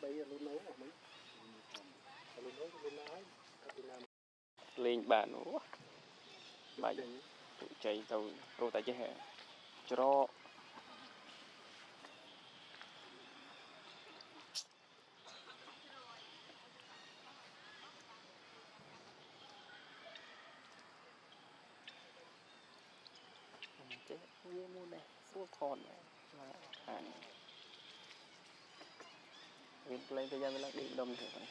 đây luôn nấu mà mấy luôn nấu luôn nói lên bàn nữa bài tụi chạy tàu rồi tại chứ hè cho chết mua mua này số thòn này là hàng việc lên thời gian mới là đi đông thì phải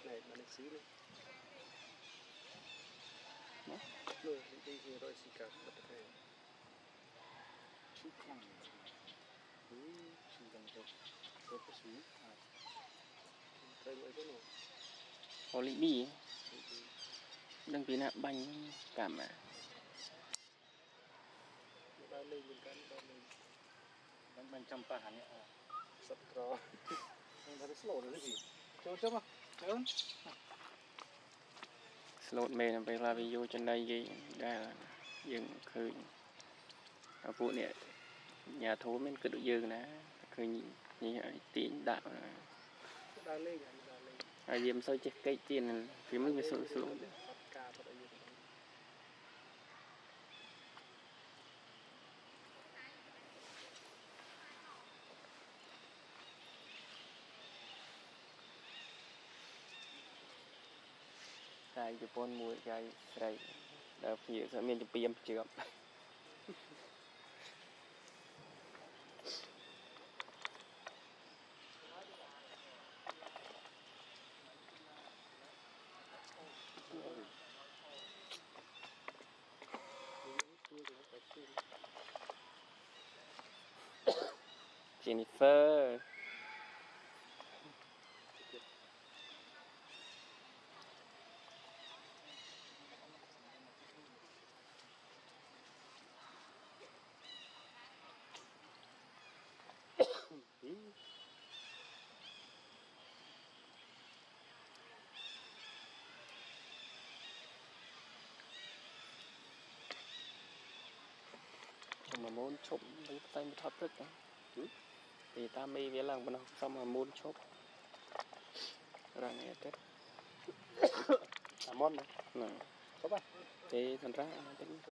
này mà nó xí nữa đi rồi xí cả bật cái xí khăn xí gần rồi có cái xí cái mấy cái này có lý bì đăng ký nạp bánh cảm mà lên bên cạnh bánh trăm pa nhỉ sập cỏ nó cái slow là gì cho mà chớn slot mêไปลาวิโยจนได้ยี่ได้ยังเคยเอาพวกเนี่ยnhà thú mình cứ được dừng nèคือนี่ตีนดาวนะไอเยี่ยมซอยเจ๊กไก่จีนฝีมือไปสู้สู้ไก่จะปนมวยไก่ไก่แล้วพี่จะมีจะเปลี่ยนเชือก Jennifer mà muốn chụp với tay một thoát thức thì ta mi với lần bên xong mà muốn chụp ra nghe tết món này nè có ba thì thành ra tính